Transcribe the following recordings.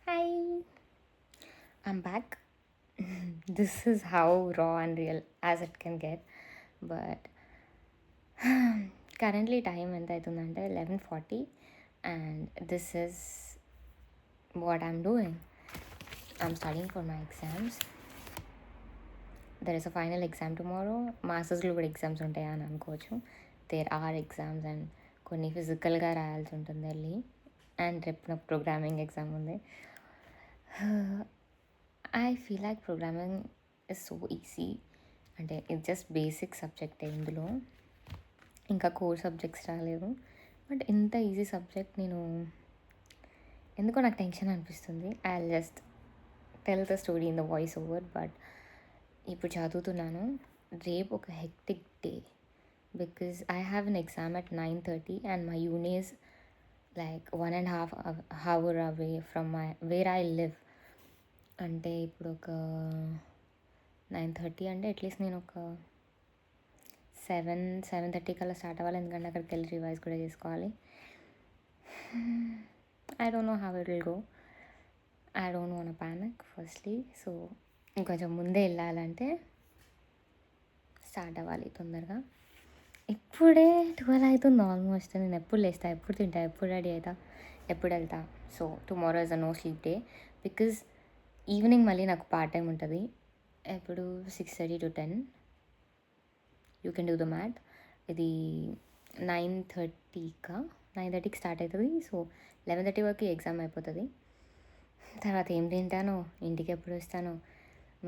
Hi, I'm back. This is how raw and real as it can get. But currently time ఎంత అవుతుందంటే 11:40 and this is what I'm doing. I'm studying for my exams. There is a final exam tomorrow. మాస్టర్స్లో కూడా exams ఉంటాయా అని అనుకోవచ్చు. There are exams and కొన్ని ఫిజికల్గా రాయాల్సి ఉంటుంది వెళ్ళి. అండ్ రేపు నాకు ప్రోగ్రామింగ్ ఎగ్జామ్ ఉంది. I feel like programming is so easy. అంటే ఇది జస్ట్ బేసిక్ సబ్జెక్టే ఇందులో, ఇంకా కోర్ సబ్జెక్ట్స్ రాలేదు. బట్ ఇంత ఈజీ సబ్జెక్ట్ నేను ఎందుకో నాకు టెన్షన్ అనిపిస్తుంది. I just tell the story in the voice over. But ఇప్పుడు చదువుతున్నాను. రేపు ఒక hectic day because I have an exam at 9:30 and my uni is like 1.5 hour away from my where I live. అంటే ఇప్పుడు ఒక 9:30 అంటే at least నేను ఒక 7:30 కల్లా స్టార్ట్ అవ్వాలి, ఎందుకంటే అక్కడికి వెళ్ళి రివైజ్ కూడా చేసుకోవాలి. I don't know how it will go. I don't want panic firstly. So ఇంకొంచెం ముందే వెళ్ళాలంటే స్టార్ట్ అవ్వాలి తొందరగా. ఇప్పుడే 12 అవుతుంది ఆల్మోస్ట్. నేను ఎప్పుడు లేస్తా, ఎప్పుడు తింటా, ఎప్పుడు రెడీ అవుతా, ఎప్పుడు వెళ్తా. So tomorrow is a no sleep day because evening మళ్ళీ నాకు పార్ట్ టైం ఉంటుంది. ఎప్పుడు 6:30 to 10. You can do the math. ఇది 9:30కి స్టార్ట్ అవుతుంది. సో 11:30 వరకు ఎగ్జామ్ అయిపోతుంది. తర్వాత ఏం తింటానో, ఇంటికి ఎప్పుడు వస్తానో,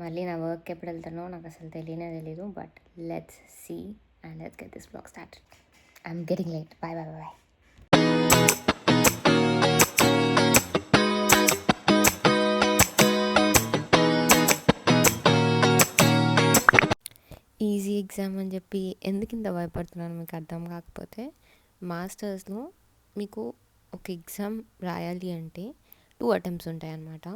మళ్ళీ నా వర్క్కి ఎప్పుడు వెళ్తానో నాకు అసలు తెలియదు. But let's see and let's get this blog started. I'm getting late. Bye bye bye. Easy exam అని చెప్పి ఎందుకు ఇంత భయపడుతున్నాను మీకు అర్థం కాకపోతే, మాస్టర్స్లో మీకు ఒక ఎగ్జామ్ రాయాలి అంటే 2 అటెంప్ట్స్ ఉంటాయన్నమాట.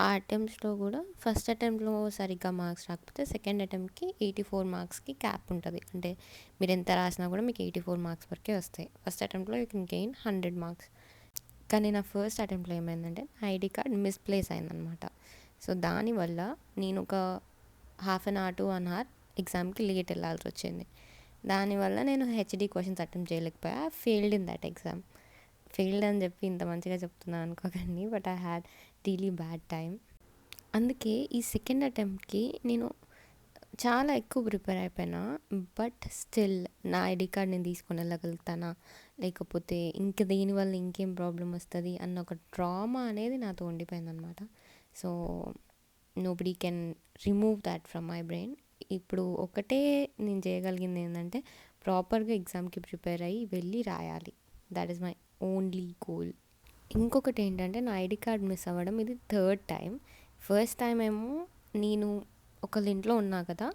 ఆ అటెంప్ట్స్లో కూడా ఫస్ట్ అటెంప్ట్లో సరిగ్గా మార్క్స్ రాకపోతే సెకండ్ అటెంప్ట్కి 84 మార్క్స్కి క్యాప్ ఉంటుంది. అంటే మీరు ఎంత రాసినా కూడా మీకు 84 మార్క్స్ వరకే వస్తాయి. ఫస్ట్ అటెంప్ట్లో యూ కెన్ గెయిన్ 100 మార్క్స్. కానీ నా ఫస్ట్ అటెంప్ట్లో ఏమైందంటే నా ఐడి కార్డ్ మిస్ప్లేస్ అయిందనమాట. సో దానివల్ల నేను ఒక 1/2 hour to 1 hour ఎగ్జామ్కి లేట్ వెళ్ళాల్సి వచ్చింది. దానివల్ల నేను హెచ్డి క్వశ్చన్స్ అటెంప్ట్ చేయలేకపోయా. Failed in that exam. Failed అని చెప్పి ఇంత మంచిగా చెప్తున్నాను అనుకోకండి, but I had really bad time. అందుకే ఈ సెకండ్ అటెంప్ట్కి నేను చాలా ఎక్కువ ప్రిపేర్ అయిపోయినా. బట్ స్టిల్ నా ఐడి కార్డ్ నేను తీసుకొని వెళ్ళగలుగుతానా, లేకపోతే ఇంక దీనివల్ల ఇంకేం ప్రాబ్లం వస్తుంది అన్న ఒక డ్రామా అనేది నాతో ఉండిపోయిందనమాట. So nobody can remove that from my brain. ఇప్పుడు ఒకటే నేను చేయగలిగింది ఏంటంటే ప్రాపర్గా ఎగ్జామ్కి ప్రిపేర్ అయ్యి వెళ్ళి రాయాలి. That is my only goal. ఇంకొకటి ఏంటంటే నా ఐడి కార్డ్ మిస్ అవ్వడం ఇది 3rd టైం. ఫస్ట్ టైం ఏమో నేను ఒకళ్ళ ఇంట్లో ఉన్నా కదా,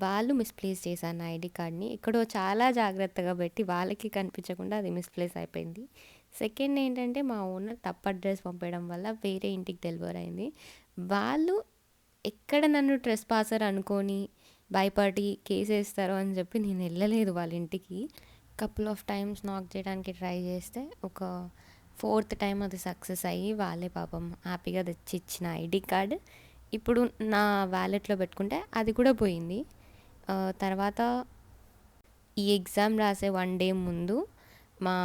వాళ్ళు మిస్ప్లేస్ చేశాను నా ఐడి కార్డ్ని. ఎక్కడో చాలా జాగ్రత్తగా పెట్టి వాళ్ళకి కనిపించకుండా అది మిస్ప్లేస్ అయిపోయింది. సెకండ్ ఏంటంటే మా ఓనర్ తప్పు అడ్రస్ పంపేయడం వల్ల వేరే ఇంటికి డెలివర్ అయింది. వాళ్ళు ఎక్కడ నన్ను ట్రెస్ పాసర్ అనుకొని భయపడి కేసు వేస్తారో అని చెప్పి నేను వెళ్ళలేదు వాళ్ళ ఇంటికి. కపుల్ ఆఫ్ టైమ్స్ నాక్ చేయడానికి ట్రై చేస్తే ఒక 4th టైం అది సక్సెస్ అయ్యి వాళ్ళే పాపం హ్యాపీగా తెచ్చి ఇచ్చిన ఐడి కార్డ్ ఇప్పుడు నా వ్యాలెట్లో పెట్టుకుంటే అది కూడా పోయింది. తర్వాత ఈ ఎగ్జామ్ రాసే 1 day ముందు మా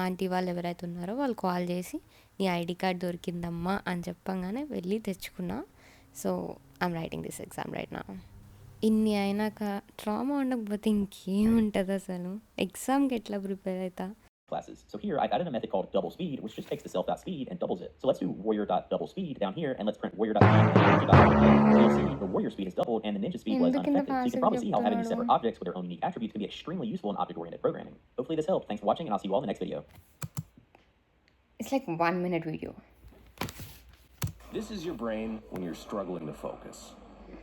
ఆంటీ వాళ్ళు ఎవరైతే ఉన్నారో వాళ్ళు కాల్ చేసి నీ ఐడి కార్డ్ దొరికిందమ్మా అని చెప్పంగానే వెళ్ళి తెచ్చుకున్నా. So I'm writing this exam right now. ఇన్ని అయినాక ట్రామా ఉండకపోతే ఇంకేముంటుంది అసలు. ఎగ్జామ్కి ఎట్లా ప్రిపేర్ అవుతా? Classes. So here I've added a method called double speed, which just takes the self.speed and doubles it. So let's do warrior.doublespeed down here, and let's print warrior.speed and ninja.speed. You'll see the warrior speed has doubled and the ninja speed was unaffected. So you can probably see how having these separate objects with their own unique attributes can be extremely useful in object-oriented programming. Hopefully this helped. Thanks for watching, and I'll see you all in the next video. It's like 1-minute video. This is your brain when you're struggling to focus.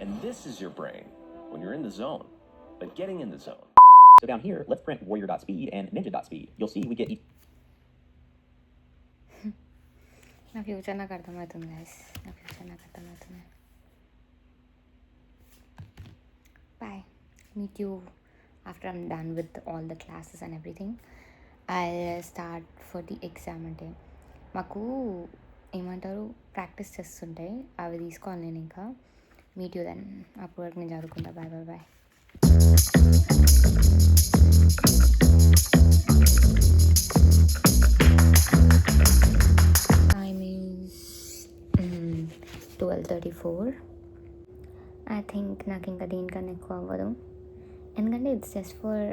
And this is your brain when you're in the zone, but getting in the zone. So down here, let's print warrior.speed and ninja.speed. You'll see we get నా future నాకు అర్థమవుతుంది guys. నా future నాకు అర్థమవుతుంది. Bye. Meet you after I'm done with all the classes and everything. I start for the exam. అంటే మాకు ఏమంటారు practice చేస్తుంటాయి, అవి తీసుకోవాలి నేను. ఇంకా మీట్ యూ దెన్. అప్పటి వరకు నేను చదువుకుంటా. Bye bye bye. Time is 12:34. I think నాకు ఇంకా దీనికన్నా ఎక్కువ అవ్వదు, ఎందుకంటే it's just for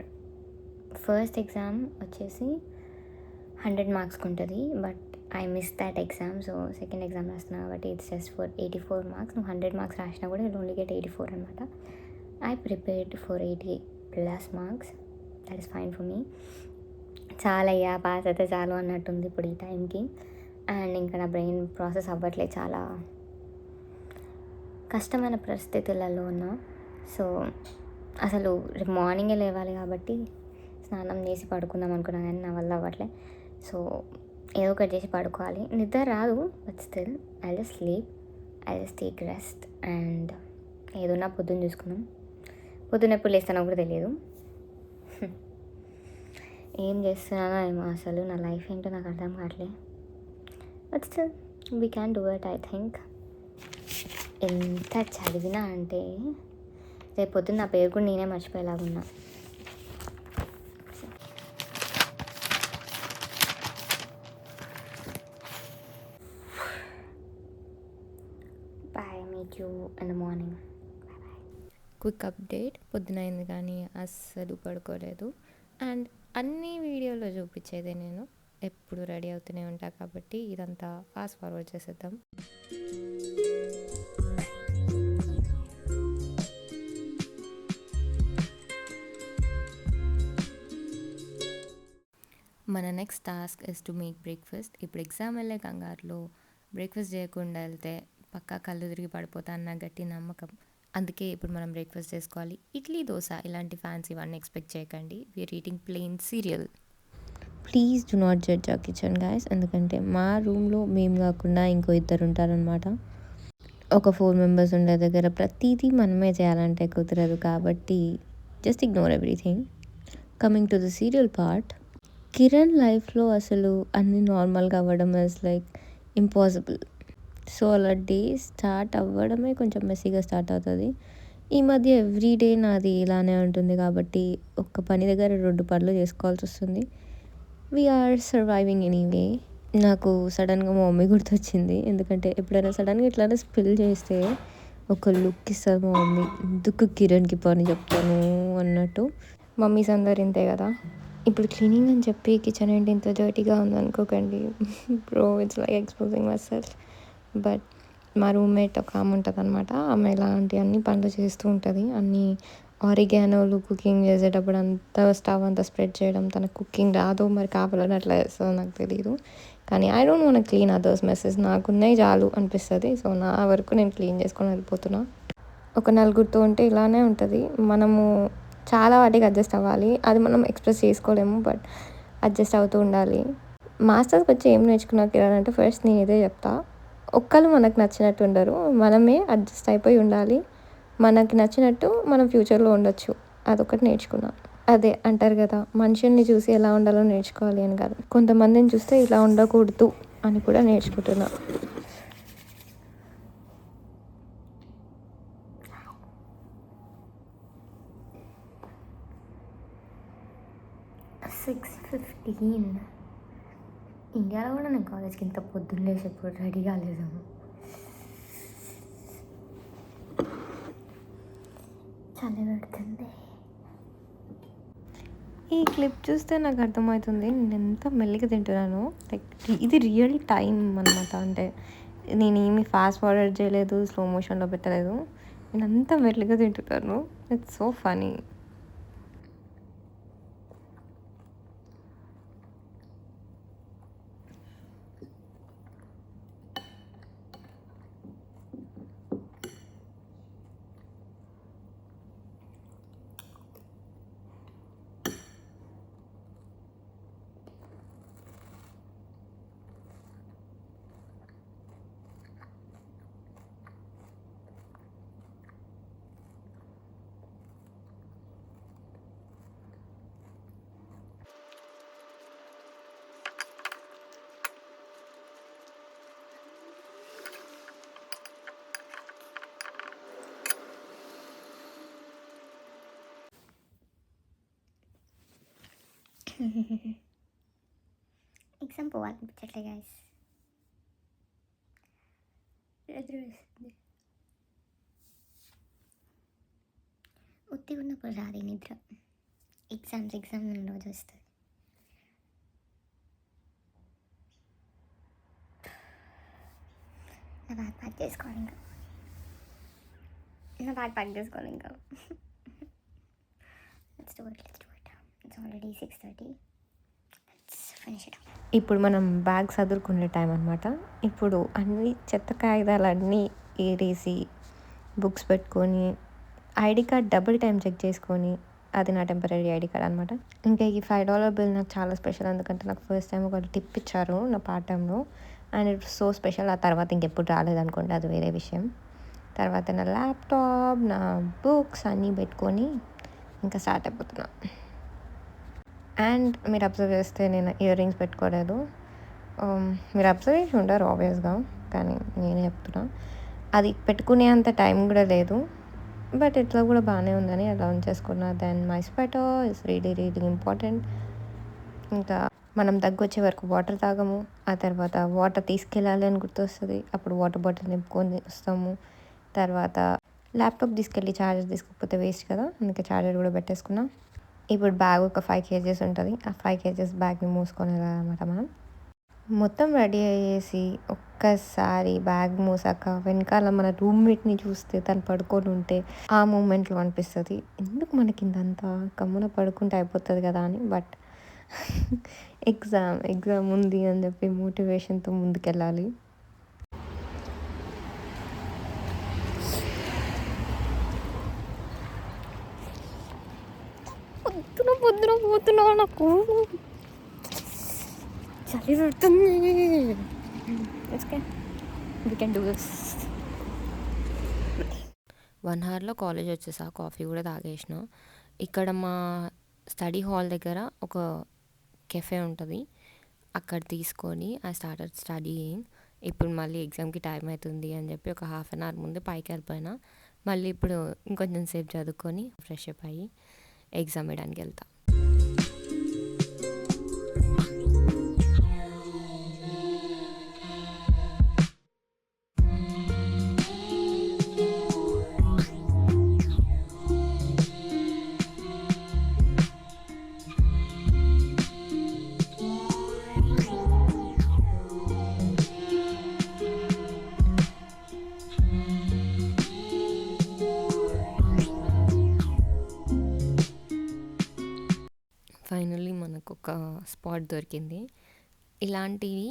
first exam వచ్చేసి 100 మార్క్స్కి ఉంటుంది. But I miss that exam. So second exam రాస్తున్నా కాబట్టి ఇట్స్ జస్ట్ ఫర్ 84 మార్క్స్. నువ్వు 100 మార్క్స్ రాసినా కూడా ఇట్ ఓన్లీ గెట్ 84 అనమాట. I prepared for 80+ marks. That is fine for me. చాలా అయ్యా, పాస్ అయితే చాలు అన్నట్టుంది ఇప్పుడు ఈ టైంకి. అండ్ ఇంకా నా బ్రెయిన్ ప్రాసెస్ అవ్వట్లేదు, చాలా కష్టమైన పరిస్థితులలో ఉన్నా. సో అసలు రేపు మార్నింగే లేవాలి కాబట్టి స్నానం చేసి పడుకుందాం అనుకున్నాను, కానీ నా వల్ల అవ్వట్లే. సో ఏదో ఒకటి చేసి పడుకోవాలి. నిద్ర రాదు, but still I just sleep, I just take rest. And ఏదన్నా పొద్దున్న చూసుకుందాం. పొద్దున్న ఎప్పుడు లేస్తానో కూడా తెలియదు. ఏం చేస్తున్నానో ఏమో, అసలు నా లైఫ్ ఏంటో నాకు అర్థం కావట్లేదు. But still we can do it. I think ఎంత చదివినా అంటే రేపు పొద్దున్న నా పేరు కూడా నేనే మర్చిపోయేలాగున్నా. Bye, meet you in the morning. Quick update, పొద్దునైంది కానీ అస్సలు పడుకోలేదు. అండ్ అన్ని వీడియోలో చూపించేదే నేను ఎప్పుడు రెడీ అవుతూనే ఉంటా కాబట్టి ఇదంతా ఫాస్ట్ ఫార్వర్డ్ చేసేద్దాం. మన next task is to make breakfast. ఇప్పుడు ఎగ్జామ్ వెళ్ళే కంగారులో బ్రేక్ఫాస్ట్ చేయకుండా వెళ్తే పక్కా కళ్ళు తిరిగి పడిపోతా అన్న గట్టి నమ్మకం. అందుకే ఇప్పుడు మనం బ్రేక్ఫాస్ట్ చేసుకోవాలి. ఇడ్లీ, దోశ ఇలాంటి ఫ్యాన్సీ ఇవన్నీ ఎక్స్పెక్ట్ చేయకండి. We're eating plain cereal. Please do not judge our kitchen guys, ఎందుకంటే మా రూమ్లో మేము కాకుండా ఇంకో ఇద్దరు ఉంటారనమాట. ఒక 4 మెంబర్స్ ఉండే దగ్గర ప్రతిదీ మనమే చేయాలంటే కుదరదు, కాబట్టి just ignore everything. Coming to the serial part, Kiran లైఫ్లో అసలు అన్నీ నార్మల్గా అవ్వడం ఇస్ లైక్ ఇంపాసిబుల్. సో అలా డే స్టార్ట్ అవ్వడమే కొంచెం మెస్సీగా స్టార్ట్ అవుతుంది. ఈ మధ్య ఎవ్రీడే నాది ఇలానే ఉంటుంది కాబట్టి ఒక్క పని దగ్గర 2 పనులు చేసుకోవాల్సి వస్తుంది. We're surviving anyway. నాకు సడన్గా మా మమ్మీ గుర్తొచ్చింది, ఎందుకంటే ఎప్పుడైనా సడన్గా ఇట్లానే స్పిల్ చేస్తే ఒక లుక్ ఇస్తుంది మా మమ్మీ, ఎందుకు కిరణ్కి పని చెప్తాను అన్నట్టు. మమ్మీస్ అందరు ఇంతే కదా. ఇప్పుడు క్లీనింగ్ అని చెప్పి కిచెన్ ఏంటి ఇంత డర్టీగా ఉందనుకోకండి. Bro, it's like exposing myself. But మా రూమ్మేట్ ఒక ఆమె ఉంటుంది అనమాట. ఆమె ఇలాంటి అన్ని పనులు చేస్తూ ఉంటుంది. అన్ని ఆరిగానోలు కుకింగ్ చేసేటప్పుడు అంతా స్టవ్ అంతా స్ప్రెడ్ చేయడం, తనకు కుకింగ్ రాదు, మరి కావాలని అట్లా చేస్తుందో నాకు తెలియదు. కానీ I don't want clean others message, నాకున్నాయి చాలు అనిపిస్తుంది. సో నా వరకు నేను క్లీన్ చేసుకొని వెళ్ళిపోతున్నా. ఒక నలుగురితో ఉంటే ఇలానే ఉంటుంది. మనము చాలా వాటికి అడ్జస్ట్ అవ్వాలి, అది మనం ఎక్స్ప్రెస్ చేసుకోలేము, బట్ అడ్జస్ట్ అవుతూ ఉండాలి. మాస్టర్స్కి వచ్చి ఏం నేర్చుకున్నాక అంటే ఫస్ట్ నేను ఇదే చెప్తా, ఒక్కరు మనకు నచ్చినట్టు ఉండరు, మనమే అడ్జస్ట్ అయిపోయి ఉండాలి. మనకి నచ్చినట్టు మనం ఫ్యూచర్లో ఉండొచ్చు, అదొకటి నేర్చుకున్నా. అదే అంటారు కదా, మనుషుల్ని చూసి ఎలా ఉండాలో నేర్చుకోవాలి అని కాదు, కొంతమందిని చూస్తే ఇలా ఉండకూడదు అని కూడా నేర్చుకుంటున్నా. ఇండియాలో కూడా నేను కాలేజ్కి ఇంత పొద్దున్న లేచి ఎప్పుడు రెడీ కాలేదు. చలి పెడుతుంది. ఈ క్లిప్ చూస్తే నాకు అర్థమవుతుంది నేను ఎంత మెల్లిగా తింటున్నాను. లైక్ ఇది రియల్ టైం అనమాట. అంటే నేను ఏమి ఫాస్ట్ ఫార్వర్డ్ చేయలేదు, స్లో మోషన్లో పెట్టలేదు, నేను అంత మెల్లిగా తింటున్నాను. It's so funny. ఎగ్జామ్ పోవాలనిపించట్లే గైస్. నిద్ర వేస్తుంది. ఉత్తిగా ఉన్నప్పుడు రాదు ఈ నిద్ర. ఎగ్జామ్ ఉన్న రోజు వస్తుంది. నా బ్యాగ్ ప్యాక్ చేసుకోవాలి ఇంకా. Let's do it. It's already 6:30. Let's finish it up. ఇప్పుడు మనం బ్యాగ్ చదువుకునే టైం అనమాట. ఇప్పుడు అన్ని చెత్త కాగితాలన్నీ ఏరేసి బుక్స్ పెట్టుకొని ID card double time check చేసుకొని, అది నా టెంపరీ ఐడి కార్డ్ అనమాట. ఇంకా ఈ $5 బిల్ నాకు చాలా స్పెషల్, ఎందుకంటే నాకు ఫస్ట్ టైం ఒక టిప్ ఇచ్చారు నా పార్ట్ టైంలో, అండ్ ఇట్ సో స్పెషల్. ఆ తర్వాత ఇంకెప్పుడు రాలేదనుకోండి, అది వేరే విషయం. తర్వాత నా ల్యాప్టాప్, నా బుక్స్ అన్నీ పెట్టుకొని ఇంకా స్టార్ట్ అయిపోతున్నా. అండ్ మీరు అబ్జర్వ్ చేస్తే నేను ఇయర్ రింగ్స్ పెట్టుకోలేదు. మీరు అబ్జర్వ్ చేసి ఉంటారు ఆబ్వియస్గా, కానీ నేనే చెప్తున్నా. అది పెట్టుకునే అంత టైం కూడా లేదు, బట్ ఇట్లా కూడా బాగానే ఉందని అలా ఉంచేసుకున్నా. Then my sweater is really really important. ఇంకా మనం దగ్గొచ్చే వరకు వాటర్ తాగము, ఆ తర్వాత వాటర్ తీసుకెళ్ళాలి అని గుర్తొస్తుంది, అప్పుడు వాటర్ బాటిల్ నింపుకొని వస్తాము. తర్వాత ల్యాప్టాప్ తీసుకెళ్ళి ఛార్జర్ తీసుకోకపోతే వేస్ట్ కదా, అందుకే ఛార్జర్ కూడా పెట్టేసుకున్నాం. ఇప్పుడు బ్యాగ్ ఒక 5 kgs ఉంటుంది. ఆ 5 kgs బ్యాగ్ని మూసుకొని వెళ్ళాలన్నమాట మనం. మొత్తం రెడీ అయ్యేసి ఒక్కసారి బ్యాగ్ మూసాక వెనకాల మన రూమ్మేట్ని చూస్తే తను పడుకొని ఉంటే ఆ మూమెంట్లో అనిపిస్తుంది, ఎందుకు మనకి ఇంతంతా కమ్మున పడుకుంటే అయిపోతుంది కదా అని. బట్ ఎగ్జామ్ ఉంది అని చెప్పి మోటివేషన్తో ముందుకెళ్ళాలి. పొద్దున పోతున్నా, నాకు చలి పెడుతుంది. We can do this. 1 hourలో కాలేజ్ వచ్చేసా, కాఫీ కూడా తాగేసిన. ఇక్కడ మా స్టడీ హాల్ దగ్గర ఒక కెఫే ఉంటుంది, అక్కడ తీసుకొని ఐ స్టార్టెడ్ స్టడీయింగ్. ఇప్పుడు మళ్ళీ ఎగ్జామ్కి టైం అవుతుంది అని చెప్పి ఒక 1/2 hour ముందు పైకి వెళ్ళిపోయినా. మళ్ళీ ఇప్పుడు ఇంకొంచెం సేపు చదువుకొని ఫ్రెష్ అప్ అయ్యి ఎగ్జామ్ వేయడానికి వెళ్తా. ఫైనల్లీ మనకు ఒక స్పాట్ దొరికింది. ఇలాంటివి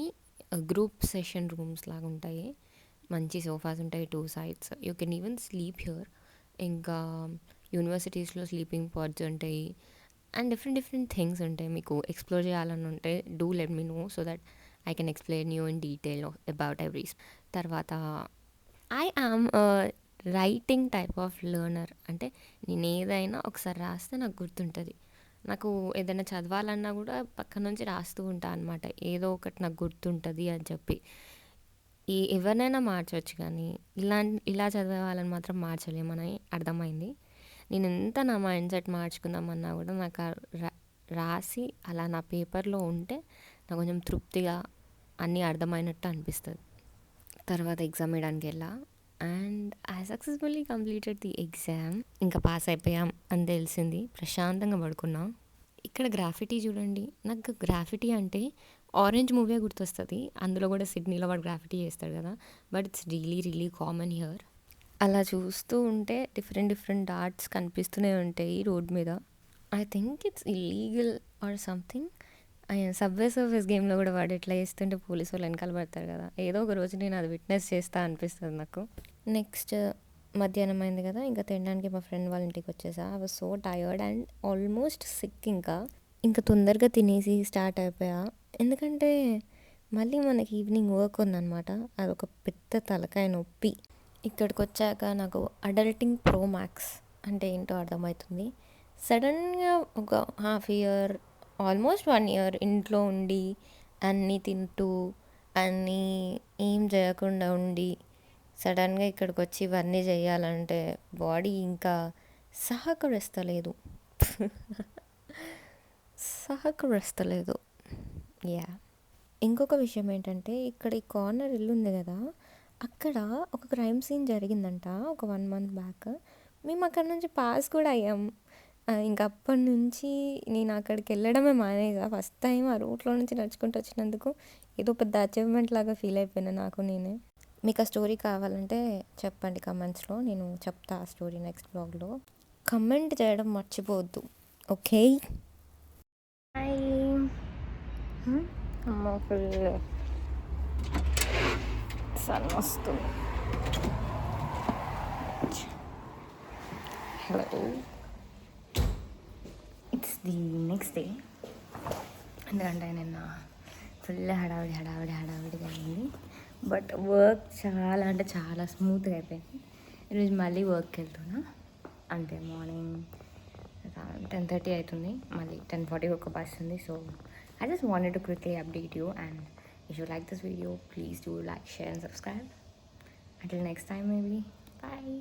గ్రూప్ సెషన్ రూమ్స్ లాగా ఉంటాయి, మంచి సోఫాస్ ఉంటాయి 2 sides. You can even sleep here. ఇంకా యూనివర్సిటీస్లో స్లీపింగ్ పాడ్స్ ఉంటాయి, అండ్ డిఫరెంట్ థింగ్స్ ఉంటాయి. మీకు ఎక్స్ప్లోర్ చేయాలని ఉంటే do let me know, so that I can explain you in detail about every. తర్వాత I am writing type of learner. అంటే నేను ఏదైనా ఒకసారి రాస్తే నాకు గుర్తుంటుంది. నాకు ఏదైనా చదవాలన్నా కూడా పక్క నుంచి రాస్తూ ఉంటాను అనమాట, ఏదో ఒకటి నాకు గుర్తుంటుంది అని చెప్పి. ఎవరినైనా మార్చవచ్చు, కానీ ఇలా చదవాలని మాత్రం మార్చలేమని అర్థమైంది. నేను ఎంత నా మైండ్ సెట్ మార్చుకుందామన్నా కూడా నాకు రాసి అలా నా పేపర్లో ఉంటే నాకు కొంచెం తృప్తిగా అన్నీ అర్థమైనట్టు అనిపిస్తుంది. తర్వాత ఎగ్జామ్ వేయడానికి వెళ్ళా, and I successfully completed the exam. ఇంకా పాస్ అయిపోయాం అని తెలిసింది, ప్రశాంతంగా పడుకున్నా. ఇక్కడ గ్రాఫిటీ చూడండి. నాకు గ్రాఫిటీ అంటే ఆరెంజ్ మూవీ గుర్తొస్తుంది, అందులో కూడా సిడ్నీలో వాడు గ్రాఫిటీ చేస్తాడు కదా, but it's really common here. అలా చూస్తూ ఉంటే డిఫరెంట్ ఆర్ట్స్ కనిపిస్తూనే ఉంటాయి రోడ్ మీద. I think it's illegal or something. Subway surface గేమ్లో కూడా వాడు ఎట్లా చేస్తుంటే పోలీసు వాళ్ళు వెనకాల పడతారు కదా, ఏదో ఒక రోజు నేను అది విట్నెస్ చేస్తా అనిపిస్తుంది నాకు. నెక్స్ట్ మధ్యాహ్నం అయింది కదా, ఇంకా తినడానికి మా ఫ్రెండ్ వాళ్ళ ఇంటికి వచ్చేసా. I was so tired and almost sick. ఇంకా తొందరగా తినేసి స్టార్ట్ అయిపోయా, ఎందుకంటే మళ్ళీ మనకి ఈవినింగ్ వర్క్ ఉందన్నమాట. అదొక పెద్ద తలకాయ నొప్పి. ఇక్కడికి వచ్చాక నాకు అడల్టింగ్ ప్రో మ్యాక్స్ అంటే ఏంటో అర్థమవుతుంది. సడన్గా ఒక ½ year, ఆల్మోస్ట్ 1 year ఇంట్లో ఉండి అన్నీ తింటూ అన్నీ ఏం చేయకుండా ఉండి సడన్గా ఇక్కడికి వచ్చి ఇవన్నీ చేయాలంటే బాడీ ఇంకా సహకరిస్తలేదు. సహకరిస్తలేదు. యా. ఇంకొక విషయం ఏంటంటే ఇక్కడ ఈ కార్నర్ ఇల్లు ఉంది కదా, అక్కడ ఒక క్రైమ్ సీన్ జరిగిందంట ఒక 1 మంత్ బ్యాక్. మేము అక్కడ నుంచి పాస్ కూడా అయ్యాం. ఇంక అప్పటి నుంచి నేను అక్కడికి వెళ్ళడమే మానేసా. ఫస్ట్ టైం ఆ రూట్లో నుంచి నడుచుకుంటూ వచ్చినందుకు ఏదో పెద్ద అచీవ్మెంట్ లాగా ఫీల్ అయిపోయినా నాకు నేనే. మీకు ఆ స్టోరీ కావాలంటే చెప్పండి కమెంట్స్లో, నేను చెప్తా ఆ స్టోరీ నెక్స్ట్ బ్లాగ్లో. కమెంట్ చేయడం మర్చిపోవద్దు, ఓకే? హాయ్. అమ్మ ఫుల్ సన్ వస్తుంది. Hello, it's the next day. ఎందుకంటే నిన్న ఫుల్ హడావిడిగా అయింది. బట్ వర్క్ చాలా అంటే చాలా స్మూత్గా అయిపోయింది. ఈరోజు మళ్ళీ వర్క్కి వెళ్తున్నా. అంటే మార్నింగ్ 10:30 అవుతుంది, మళ్ళీ 10:40 ఒక బస్ ఉంది. So I just wanted to quickly update you, and if you like this video, please do like, share and subscribe. Until next time maybe. Bye.